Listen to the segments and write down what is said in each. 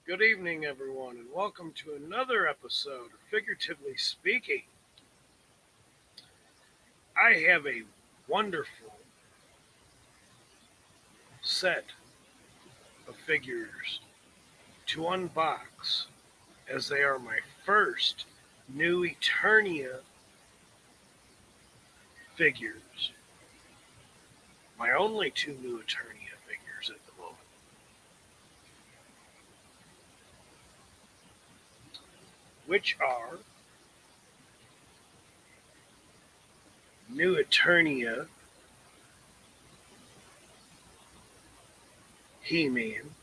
Good evening, everyone, and welcome to another episode of Figuratively Speaking. I have a wonderful set of figures to unbox, as they are my first new Eternia figures. My only two new Eternia figures at the moment, which are new Eternia He-Man,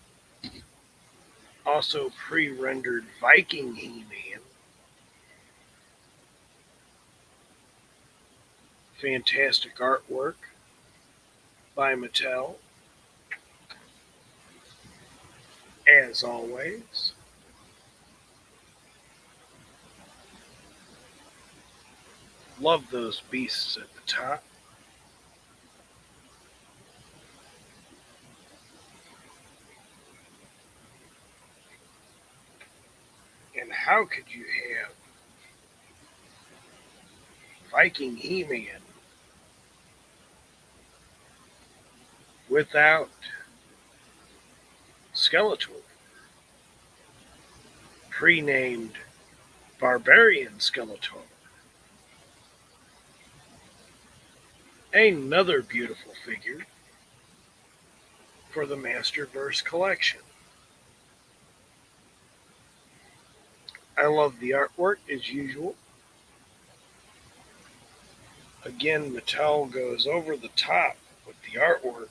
also pre-rendered Viking He-Man, fantastic artwork by Mattel, as always. Love those beasts at the top. And how could you have Viking He-Man without Skeletor, pre-named Barbarian Skeletor? Another beautiful figure for the Masterverse collection. I love the artwork as usual. Again, Mattel goes over the top with the artwork.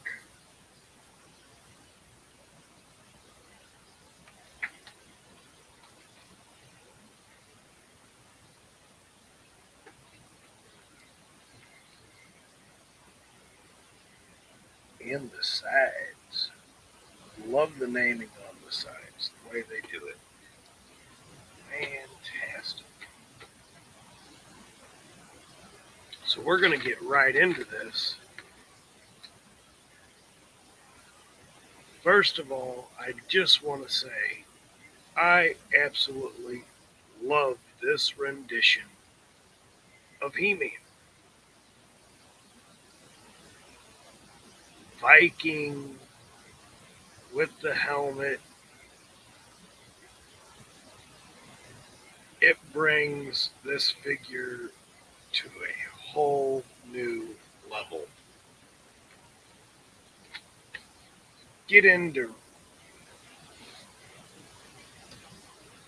And the sides. Love the naming on the sides, the way they do it. Fantastic. So we're going to get right into this. First of all, I just want to say I absolutely love this rendition of He-Man. Viking with the helmet. It brings this figure to a whole new level. Get into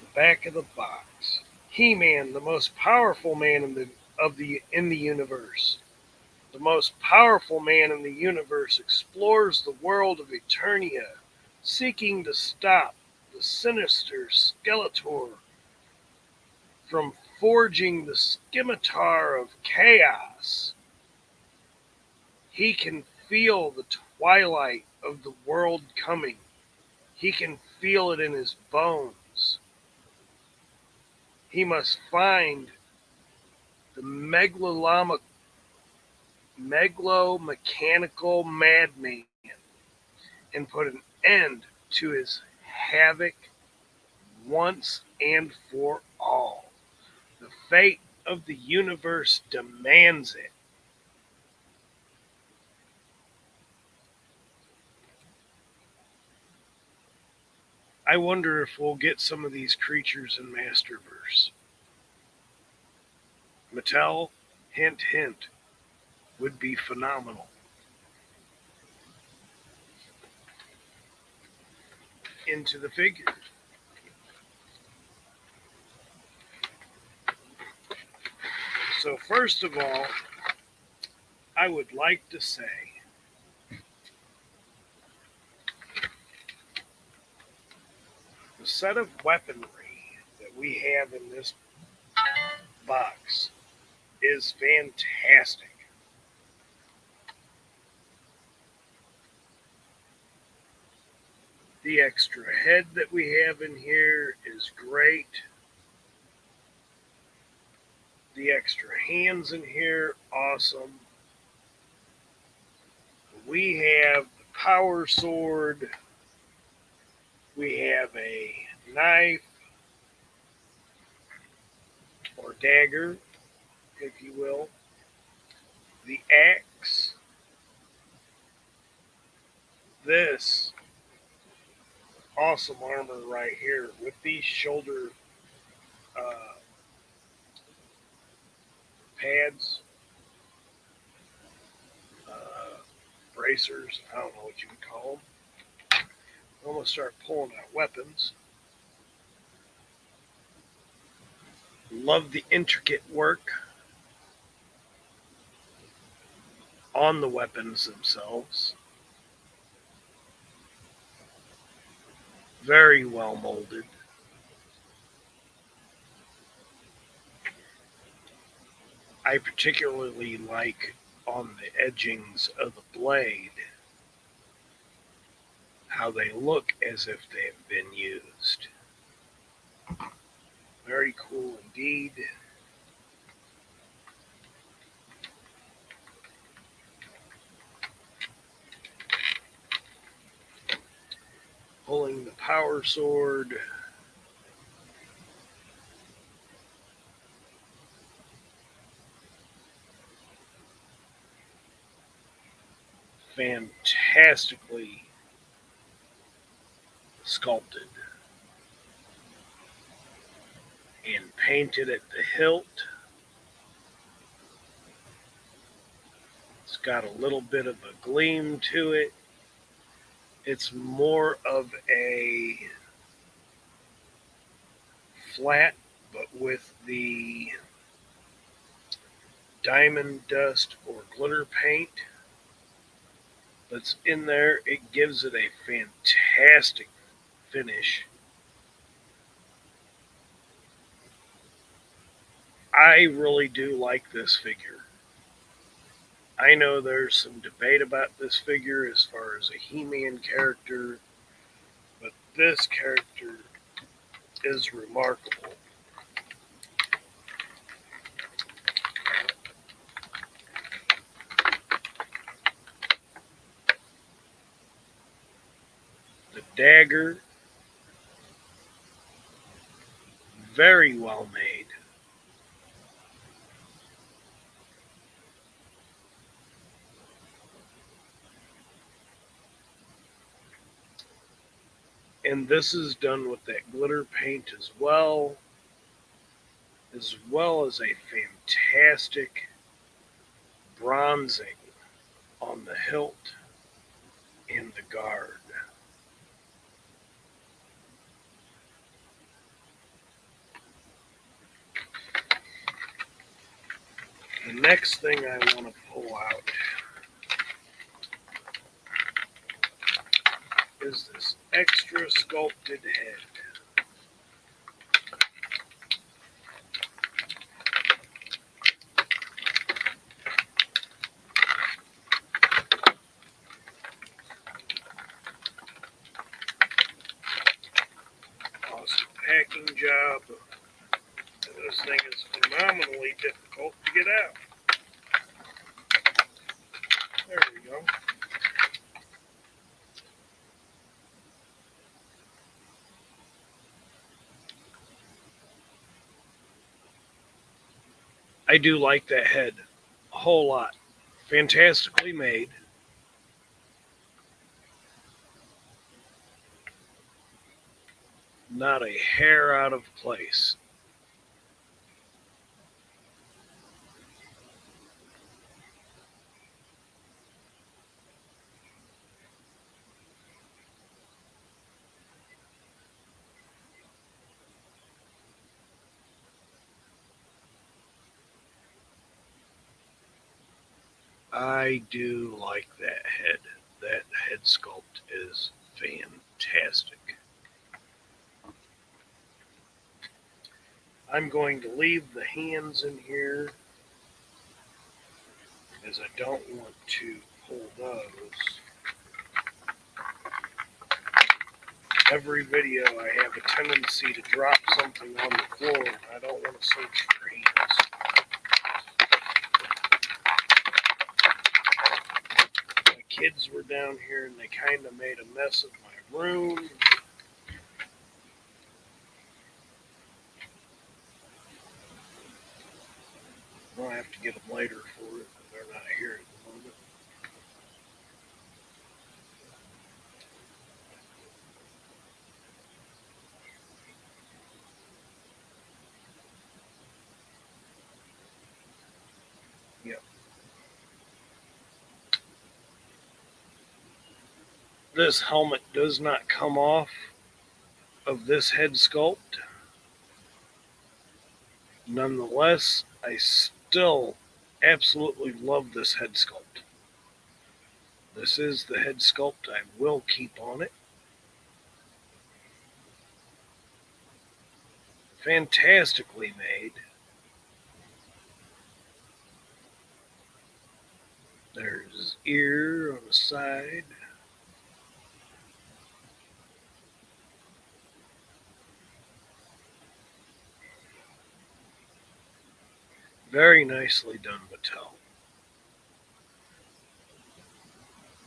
the back of the box. He-Man, the most powerful man in the universe. The most powerful man in the universe explores the world of Eternia, seeking to stop the sinister Skeletor from forging the scimitar of chaos. He can feel the twilight of the world coming. He can feel it in his bones. He must find the megalomechanical madman and put an end to his havoc once and for all. The fate of the universe demands it. I wonder if we'll get some of these creatures in Masterverse. Mattel, hint, hint, would be phenomenal. Into the figures. So, first of all, I would like to say the set of weaponry that we have in this box is fantastic. The extra head that we have in here is great. The extra hands in here, awesome. We have the power sword. We have a knife or dagger, if you will, the axe, this awesome armor right here with these shoulder uh, pads, uh, bracers, I don't know what you would call them. I'm going to start pulling out weapons. Love the intricate work on the weapons themselves. Very well molded. I particularly like on the edgings of the blade how they look as if they have been used. Very cool indeed. Pulling the power sword. Fantastically sculpted and painted at the hilt. It's got a little bit of a gleam to it. It's more of a flat, but with the diamond dust or glitter paint that's in there. It gives it a fantastic finish. I really do like this figure. I know there's some debate about this figure as far as a He-Man character, but this character is remarkable. The dagger, very well made. And this is done with that glitter paint as well as a fantastic bronzing on the hilt and the guard. The next thing I want to pull out is this extra sculpted head. Awesome packing job. This thing is phenomenally difficult to get out. There we go. I do like that head a whole lot. Fantastically made. Not a hair out of place. I do like that head. That head sculpt is fantastic. I'm going to leave the hands in here as I don't want to pull those. Every video I have a tendency to drop something on the floor and I don't want to search for hands. My kids were down here and they kind of made a mess of my room. I'll have to get them later for it. They're not here at the moment. Yep. This helmet does not come off of this head sculpt. Nonetheless, I still absolutely love this head sculpt. This is the head sculpt I will keep on it. Fantastically made. There's his ear on the side. Very nicely done, Mattel.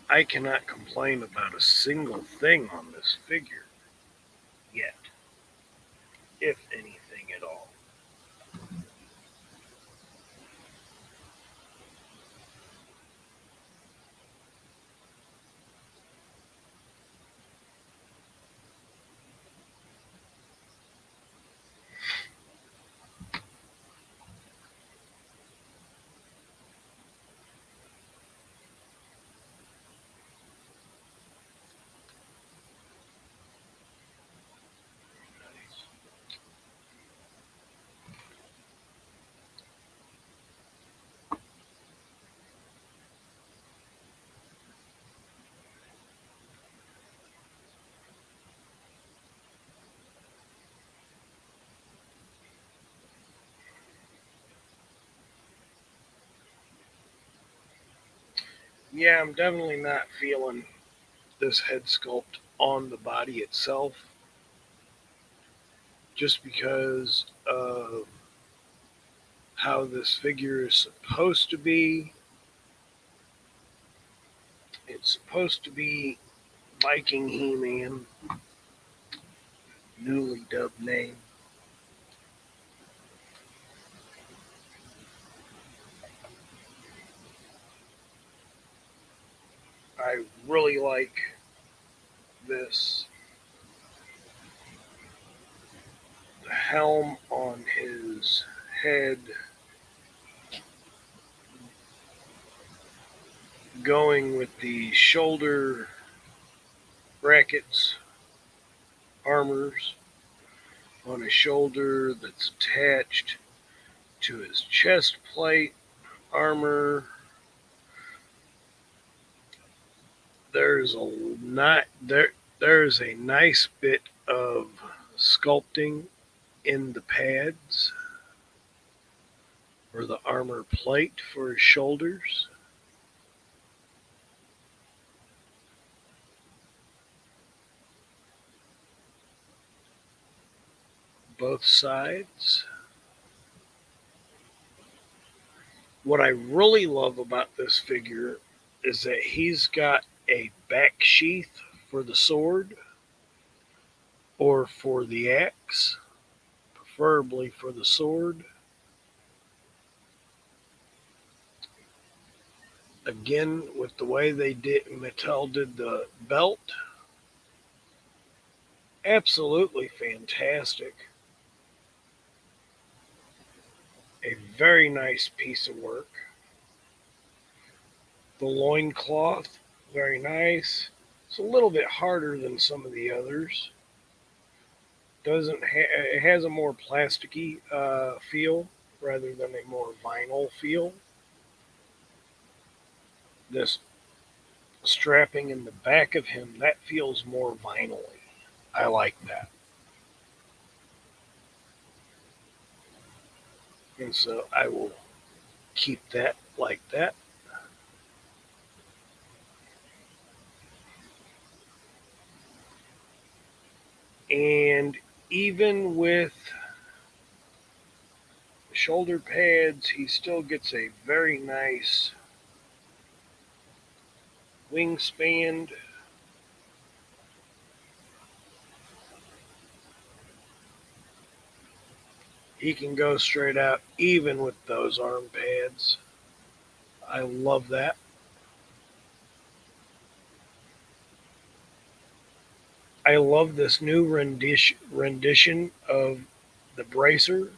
I cannot complain about a single thing on this figure yet, if anything at all. Yeah, I'm definitely not feeling this head sculpt on the body itself just because of how this figure is supposed to be. It's supposed to be Viking He-Man, newly dubbed name. I really like this. The helm on his head going with the shoulder brackets, armors on his shoulder that's attached to his chest plate, armor. There's a not there. There's a nice bit of sculpting in the pads or the armor plate for his shoulders. Both sides. What I really love about this figure is that he's got a back sheath for the sword or for the axe, preferably for the sword. Again, with the way they did Mattel did the belt, absolutely fantastic. A very nice piece of work. The loincloth, very nice. It's a little bit harder than some of the others. It has a more plasticky feel rather than a more vinyl feel. This strapping in the back of him, that feels more vinyl. I like that. And so I will keep that like that. And even with shoulder pads, he still gets a very nice wingspan. He can go straight out even with those arm pads. I love that. I love this new rendition of the bracer.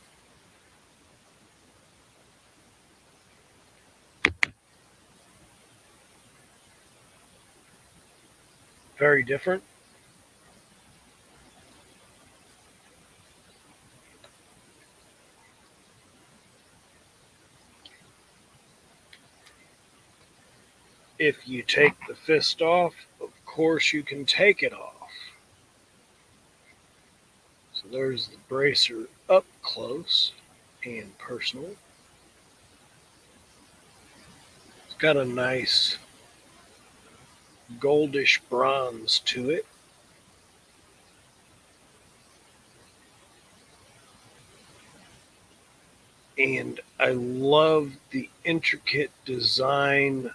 Very different. If you take the fist off, of course you can take it off. So there's the bracer up close and personal. It's got a nice goldish bronze to it. And I love the intricate design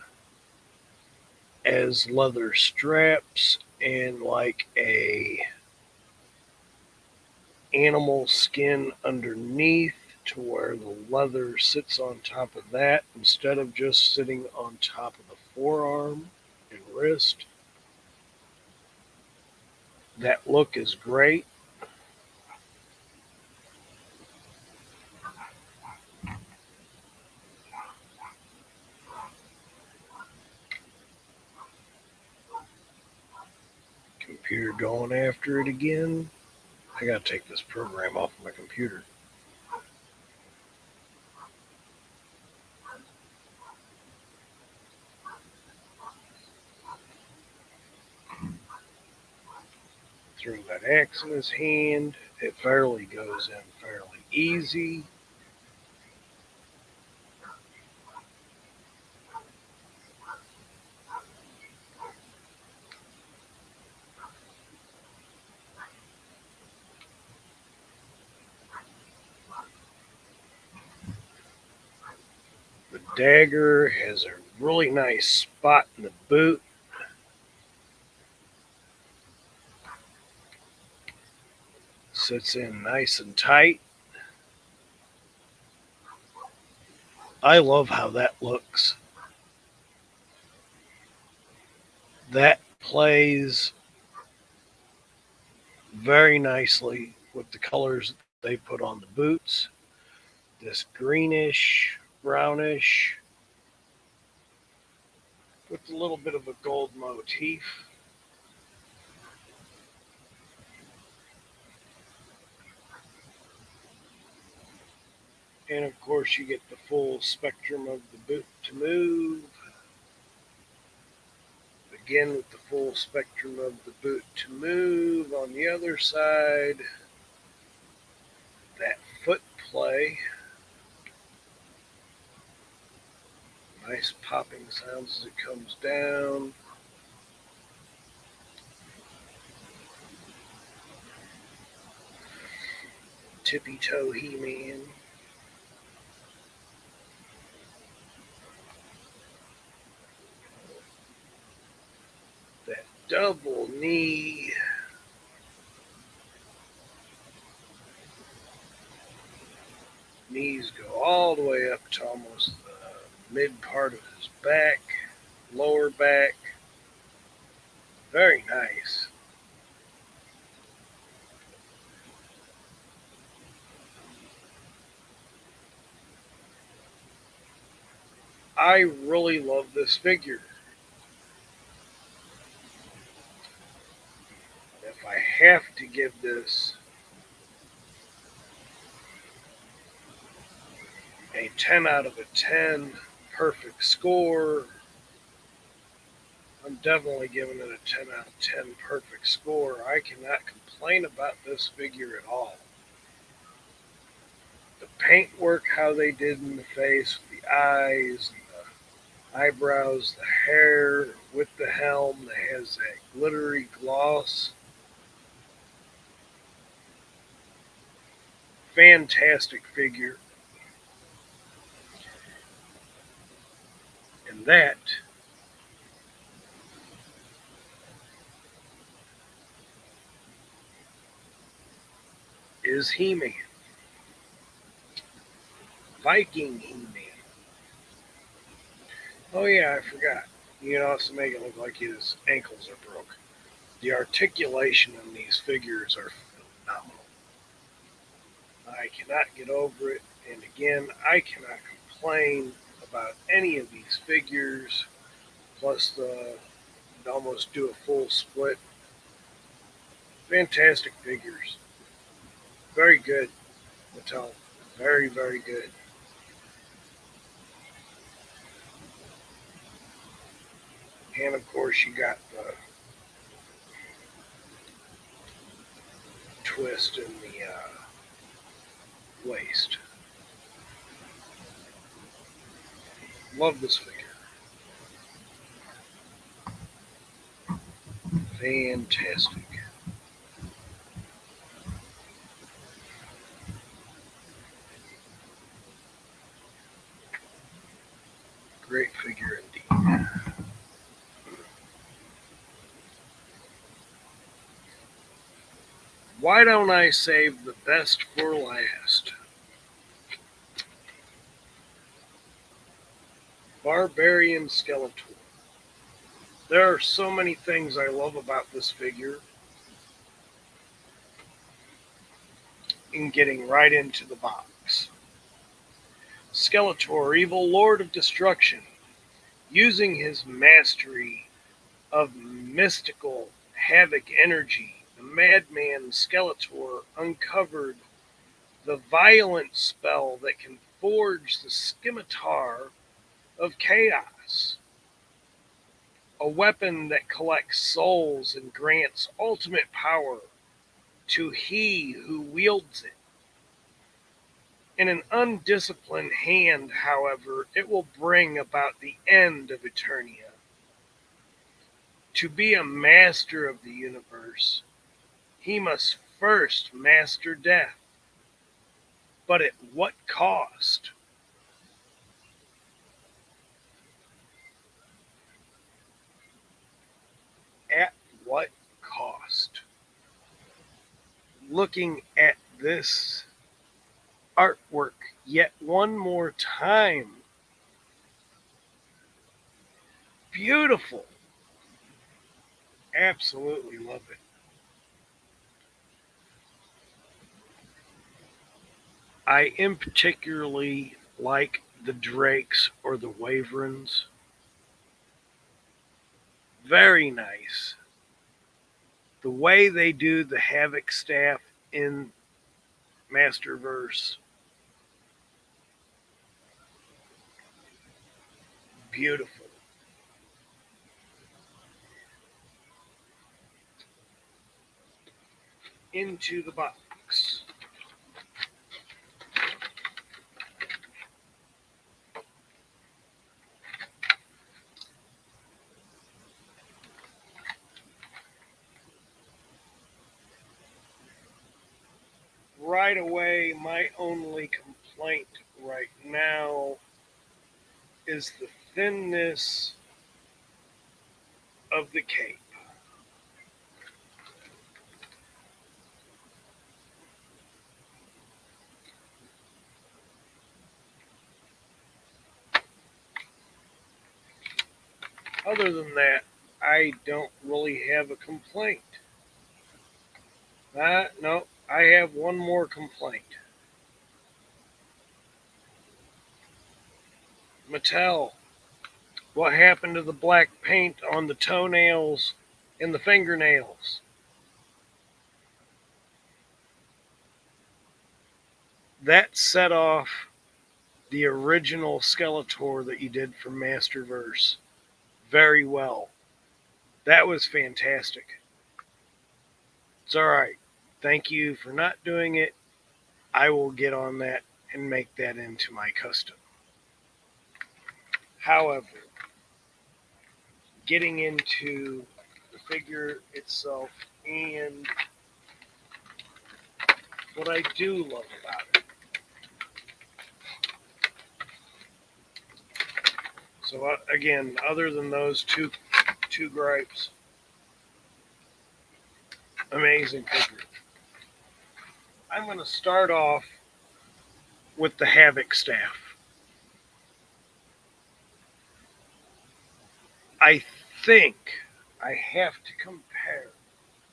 as leather straps and like a animal skin underneath to where the leather sits on top of that instead of just sitting on top of the forearm and wrist. That look is great. Computer going after it again. I gotta take this program off my computer. Threw that axe in his hand. It fairly goes in fairly easy. The dagger has a really nice spot in the boot. Sits in nice and tight. I love how that looks. That plays very nicely with the colors they put on the boots. This greenish, brownish, with a little bit of a gold motif. And of course, you get the full spectrum of the boot to move. Again, with the full spectrum of the boot to move on the other side. That foot play. Nice popping sounds as it comes down. Tippy toe He-Man. That double knee. Knees go all the way up to almost the mid part of his back, lower back. Very nice. I really love this figure. If I have to give this a 10 out of a 10 perfect score, I'm definitely giving it a 10 out of 10 perfect score. I cannot complain about this figure at all. The paintwork, how they did in the face, the eyes, the eyebrows, the hair with the helm that has that glittery gloss. Fantastic figure. And that is He-Man. Viking He-Man. Oh yeah, I forgot. You can also make it look like his ankles are broke. The articulation on these figures are phenomenal. I cannot get over it, and again, I cannot complain about any of these figures. Plus, almost do a full split. Fantastic figures. Very good, Mattel. Very, very good. And of course, you got the twist in the waist. Love this figure. Fantastic. Great figure indeed. Why don't I save the best for last? Barbarian Skeletor. There are so many things I love about this figure. In getting right into the box. Skeletor, evil lord of destruction, using his mastery of mystical havoc energy, the madman Skeletor uncovered the violent spell that can forge the scimitar of chaos, a weapon that collects souls and grants ultimate power to he who wields it. In an undisciplined hand, however, it will bring about the end of Eternia. To be a master of the universe, he must first master death. But at what cost? At what cost? Looking at this artwork yet one more time. Beautiful. Absolutely love it. I in particularly like the drakes or the wyverns. Very nice. The way they do the Havoc staff in Masterverse, beautiful. Into the box. Right away, my only complaint right now is the thinness of the cape. Other than that, I don't really have a complaint. No, I have one more complaint. Mattel, what happened to the black paint on the toenails and the fingernails? That set off the original Skeletor that you did for Masterverse very well. That was fantastic. It's all right. Thank you for not doing it. I will get on that and make that into my custom. However, getting into the figure itself and what I do love about it. So again, other than those two gripes, amazing figure. I'm going to start off with the Havoc staff. I think I have to compare,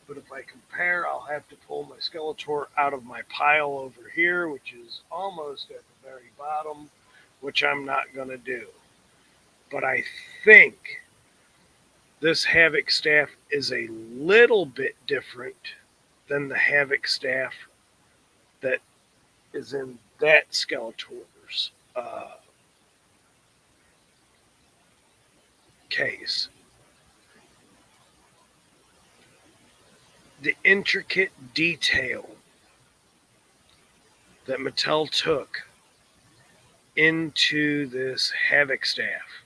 but if I compare, I'll have to pull my Skeletor out of my pile over here, which is almost at the very bottom, which I'm not going to do. But I think this Havoc staff is a little bit different than the Havoc staff that is in that Skeletor's case. The intricate detail that Mattel took into this Havoc staff.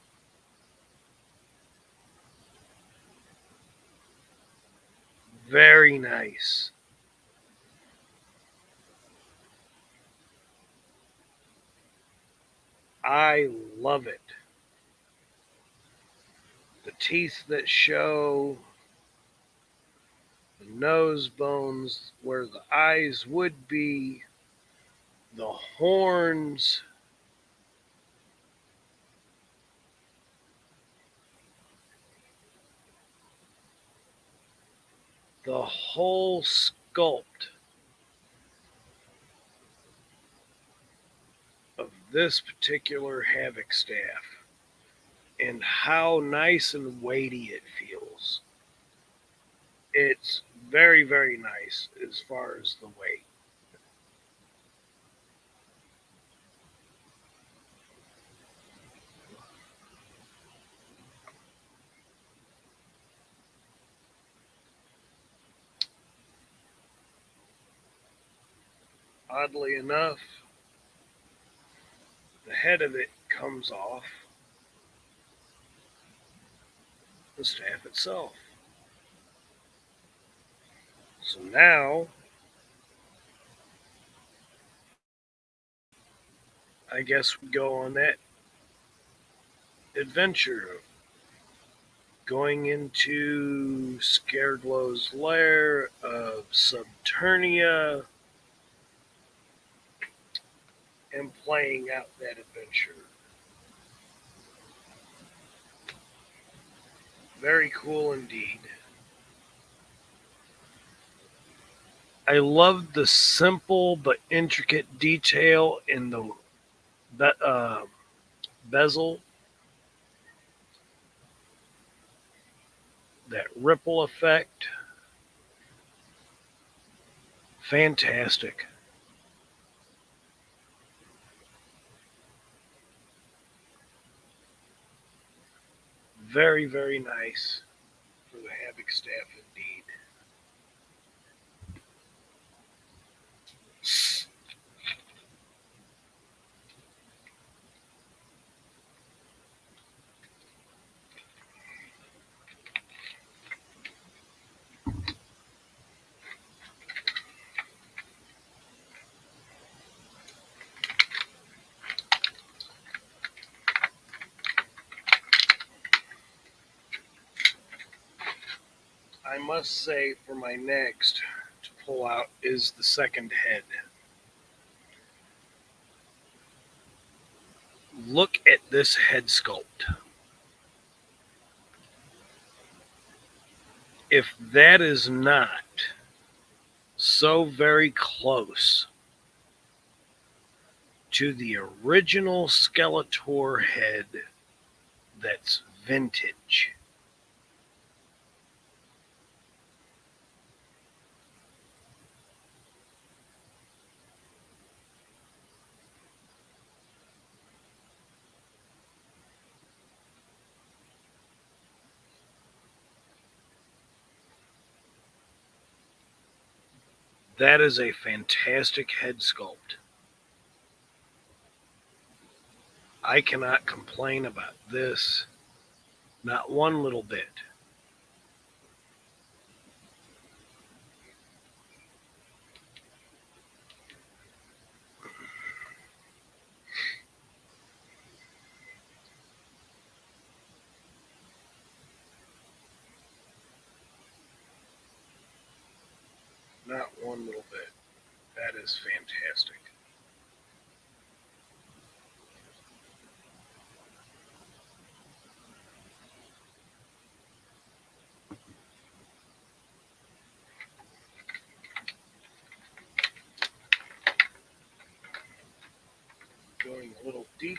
Very nice. I love it. The teeth that show, the nose bones where the eyes would be, the horns, the whole sculpt of this particular Havoc staff and how nice and weighty it feels. It's very, very nice as far as the weight. Oddly enough, the head of it comes off the staff itself. So now, I guess we go on that adventure going into Scareglo's lair of Subternia and playing out that adventure. Very cool indeed. I love the simple but intricate detail in the bezel, that ripple effect. Fantastic. Very, very nice for the Havoc staff indeed. I must say, for my next to pull out is the second head. Look at this head sculpt. If that is not so very close to the original Skeletor head that's vintage. That is a fantastic head sculpt. I cannot complain about this, not one little bit. Not one little bit. That is fantastic.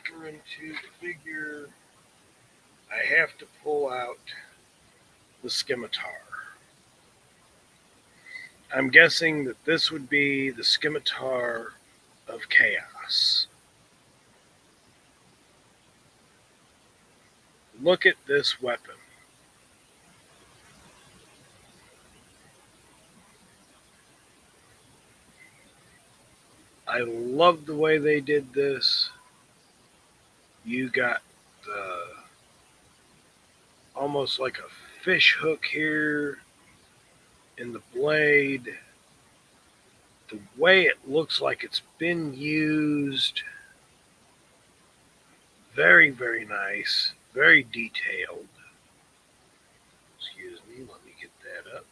deeper into the figure, I have to pull out the Skeletor. I'm guessing that this would be the Skeletor of Chaos. Look at this weapon. I love the way they did this. You got the almost like a fish hook here in the blade. The way it looks like it's been used, very, very nice, very detailed. Excuse me, let me get that up.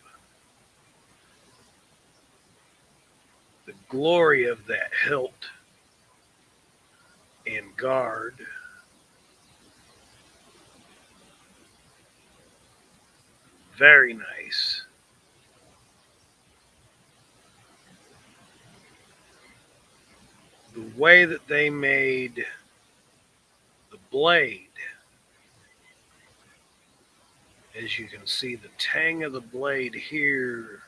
The glory of that hilt and guard. Very nice. The way that they made the blade, as you can see the tang of the blade here,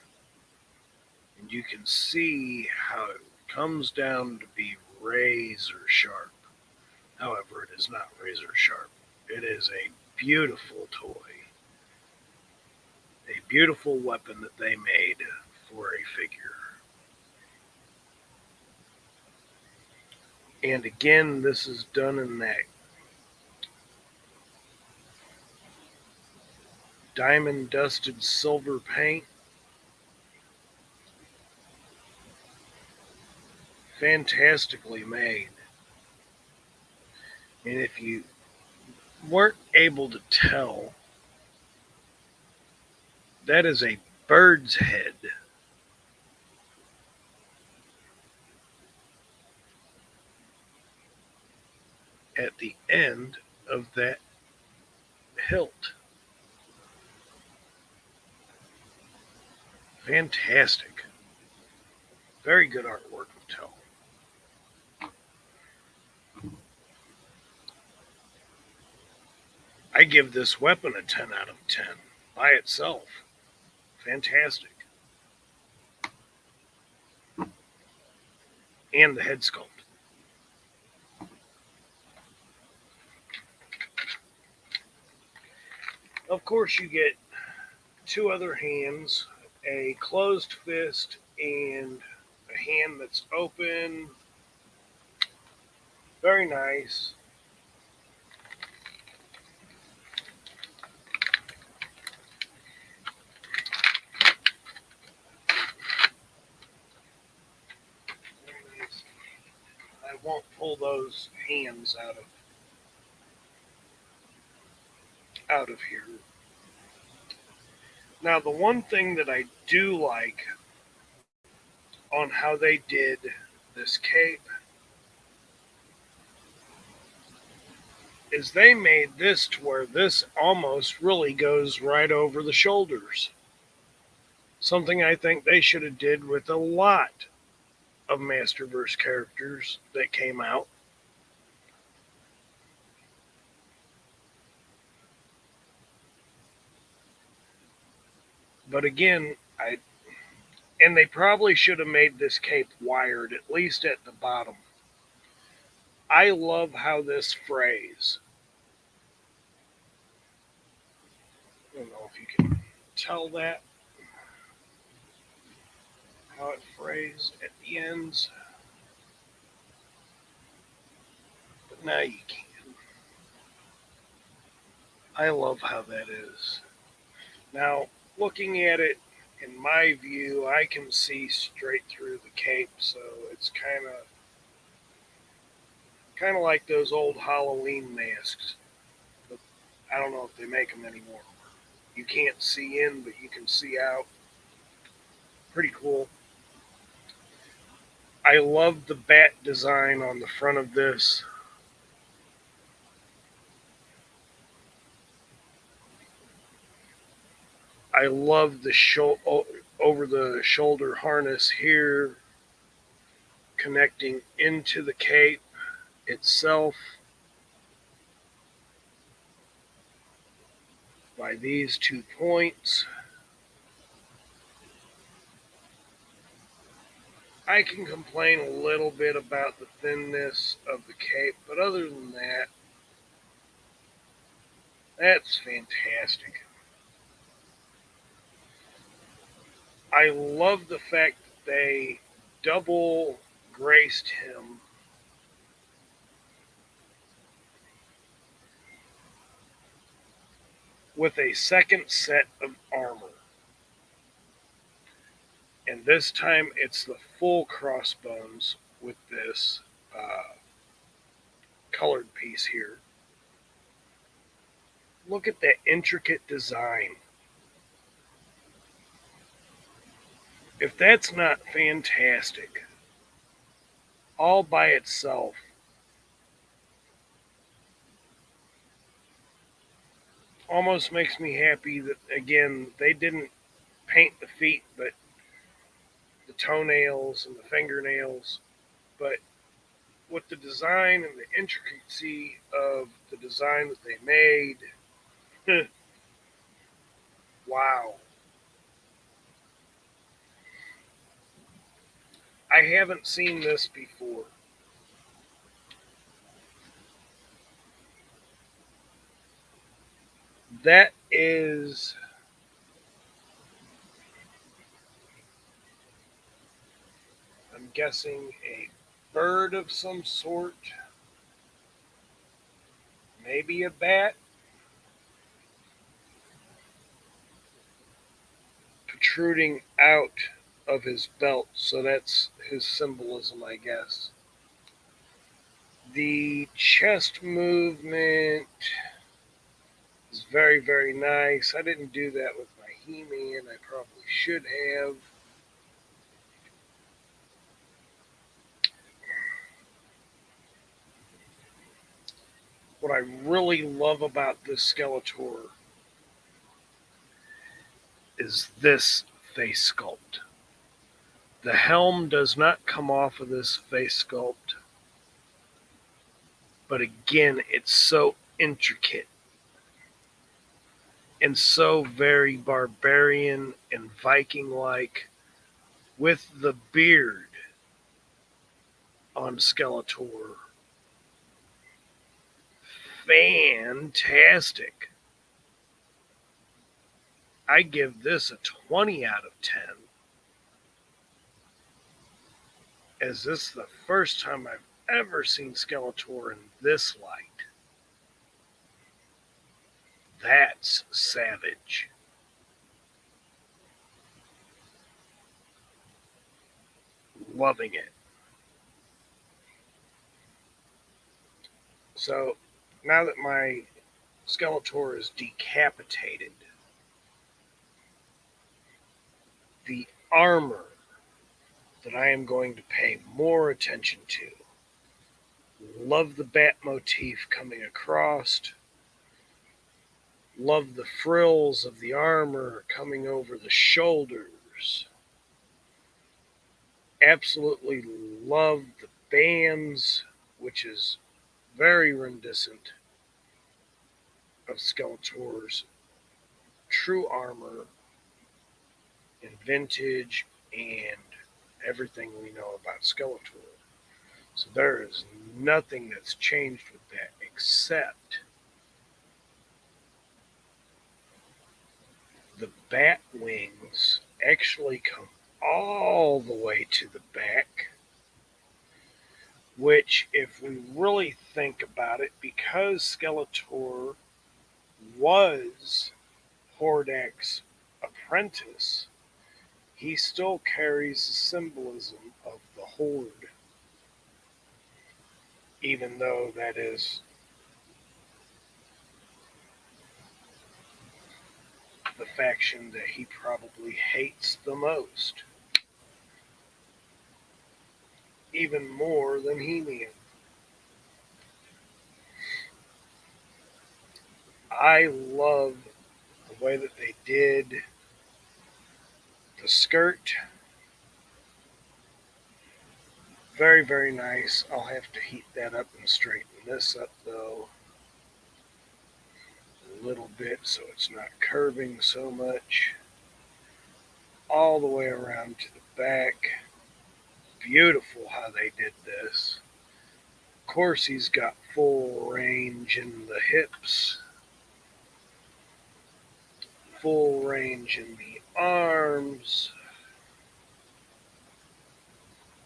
and you can see how it comes down to be razor sharp. However, it is not razor sharp. It is a beautiful toy, a beautiful weapon that they made for a figure. And again, this is done in that diamond dusted silver paint. Fantastically made. And if you weren't able to tell, that is a bird's head. At the end of that hilt. Fantastic. Very good artwork of Tell. I give this weapon a 10 out of 10 by itself. Fantastic. And the head sculpt. Of course, you get two other hands, a closed fist and a hand that's open. Very nice. Very nice. I won't pull those hands out of here. Now, the one thing that I do like on how they did this cape is they made this to where this almost really goes right over the shoulders. Something I think they should have did with a lot of Masterverse characters that came out. But again, and they probably should have made this cape wired, at least at the bottom. I love how this frays. I don't know if you can tell that. How it frays at the ends. But now you can. I love how that is. Now, looking at it, in my view, I can see straight through the cape, so it's kind of like those old Halloween masks. But I don't know if they make them anymore. You can't see in, but you can see out. Pretty cool. I love the bat design on the front of this. I love the over the shoulder harness here, connecting into the cape itself. by these 2 points. I can complain a little bit about the thinness of the cape, but other than that, that's fantastic. I love the fact that they double graced him with a second set of armor. And this time it's the full crossbones with this colored piece here. Look at that intricate design. If that's not fantastic, all by itself, almost makes me happy that, again, they didn't paint the feet, but the toenails and the fingernails. But with the design and the intricacy of the design that they made, wow. I haven't seen this before. That is, I'm guessing, a bird of some sort, maybe a bat, protruding out of his belt. So that's his symbolism, I guess. The chest movement is very, very nice. I didn't do that with my He-Man. I probably should have. What I really love about this Skeletor is this face sculpt. The helm does not come off of this face sculpt, but again, it's so intricate and so very barbarian and Viking like with the beard on Skeletor. Fantastic. I give this a 20 out of 10. As this is the first time I've ever seen Skeletor in this light. That's savage. Loving it. So now that my Skeletor is decapitated, the armor that I am going to pay more attention to. Love the bat motif coming across. Love the frills of the armor coming over the shoulders. Absolutely love the bands, which is very reminiscent of Skeletor's true armor in vintage and everything we know about Skeletor. So there is nothing that's changed with that except the bat wings actually come all the way to the back, which, if we really think about it, because Skeletor was Hordak's apprentice, he still carries the symbolism of the Horde, even though that is the faction that he probably hates the most, even more than He-Man. I love the way that they did the skirt. Very, very nice. I'll have to heat that up and straighten this up, though. little bit so it's not curving so much. All the way around to the back. Beautiful how they did this. Of course, he's got full range in the hips, full range in the arms.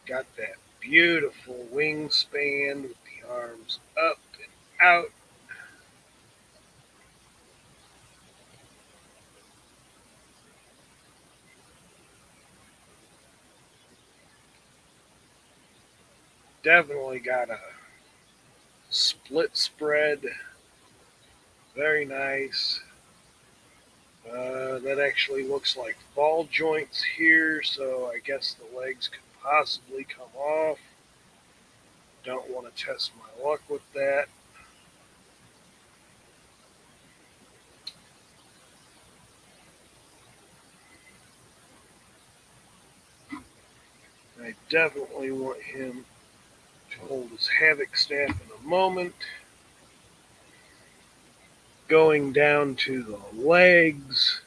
Got that beautiful wingspan with the arms up and out. Definitely got a split spread. Very nice. That actually looks like ball joints here, so I guess the legs could possibly come off. Don't want to test my luck with that. I definitely want him to hold his Havoc staff in a moment. Going down to the legs,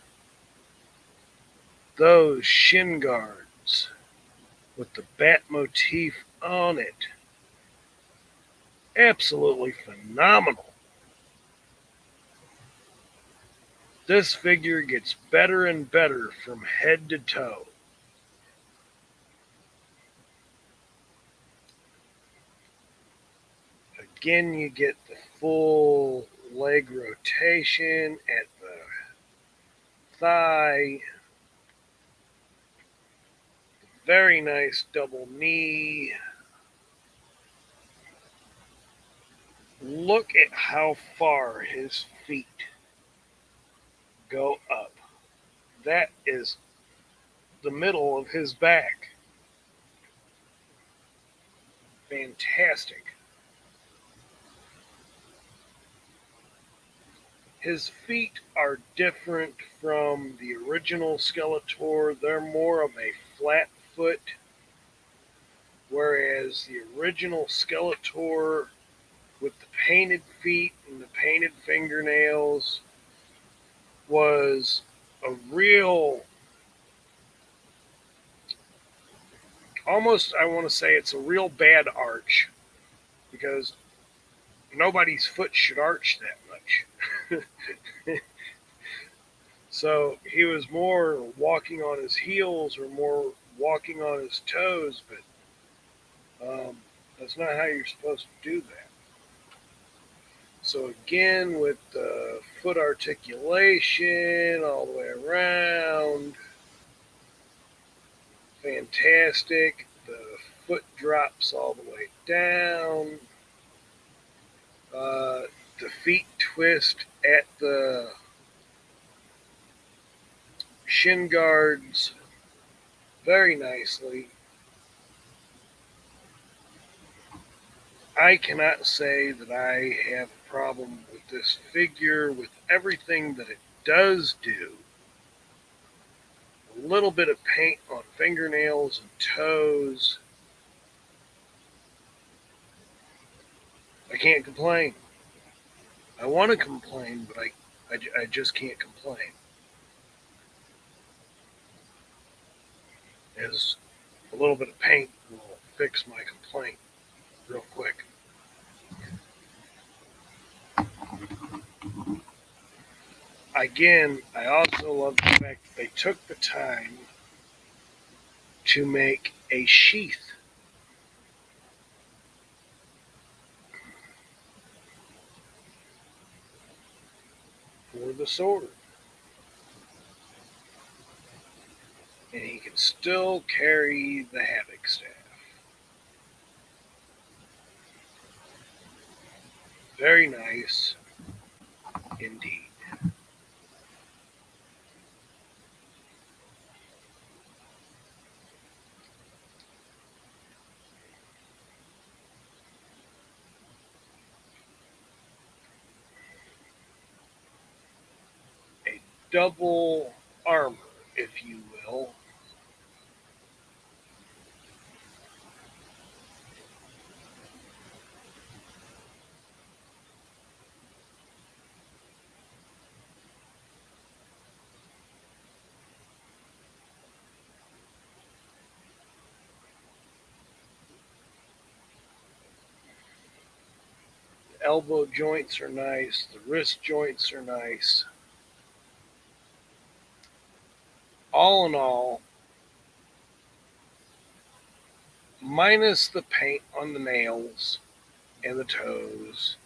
those shin guards with the bat motif on it. Absolutely phenomenal. This figure gets better and better from head to toe. Again, you get the full leg rotation at the thigh. Very nice double knee. Look at how far his feet go up. That is the middle of his back. Fantastic. His feet are different from the original Skeletor. They're more of a flat foot, whereas the original Skeletor with the painted feet and the painted fingernails was a real, almost I want to say it's a real bad arch because nobody's foot should arch that much. So he was more walking on his heels or more walking on his toes, but that's not how you're supposed to do that. So again, with the foot articulation all the way around, fantastic. The foot drops all the way down. The feet twist at the shin guards very nicely. I cannot say that I have a problem with this figure with everything that it does do. A little bit of paint on fingernails and toes. I can't complain. I want to complain, but I just can't complain. As a little bit of paint will fix my complaint real quick. Again, I also love the fact that they took the time to make a sheath for the sword. And he can still carry the Havoc staff. Very nice indeed. A double armor, if you will. elbow joints are nice. The wrist joints are nice. All in all, minus the paint on the nails and the toes,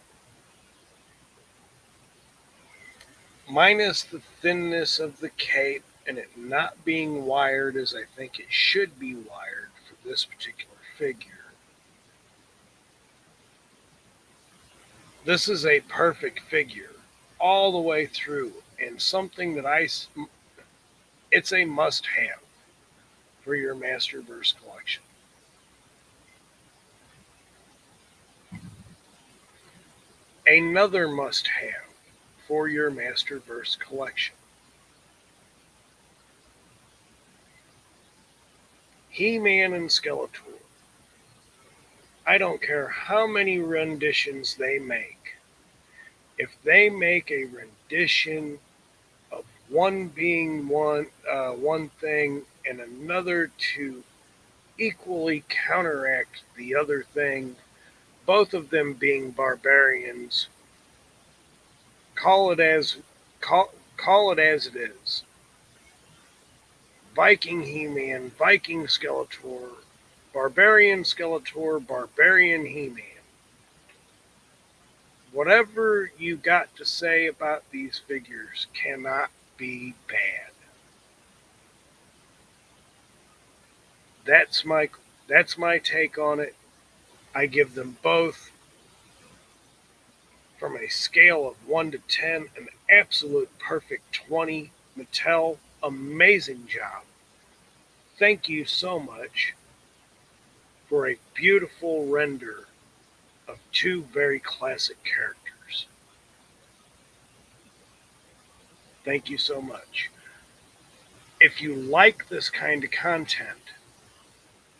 minus the thinness of the cape and it not being wired as I think it should be wired for this particular figure. This is a perfect figure all the way through and something that it's a must have for your Masterverse collection. Another must have for your Masterverse collection. He-Man and Skeletor. I don't care how many renditions they make. If they make a rendition of one being one thing and another to equally counteract the other thing, both of them being barbarians, call it as it is. Viking He-Man, Viking Skeletor, Barbarian Skeletor, Barbarian He-Man. Whatever you got to say about these figures cannot be bad. That's my take on it. I give them both from a scale of 1 to 10 an absolute perfect 20. Mattel, amazing job. Thank you so much for a beautiful render of two very classic characters. Thank you so much. If you like this kind of content,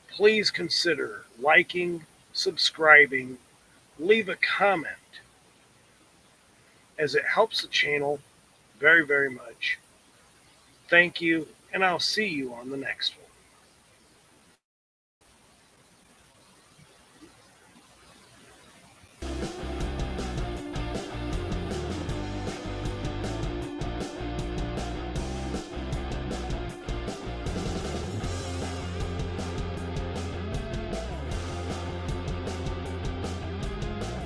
please consider liking, subscribing, leave a comment, as it helps the channel very, very much. Thank you, and I'll see you on the next one.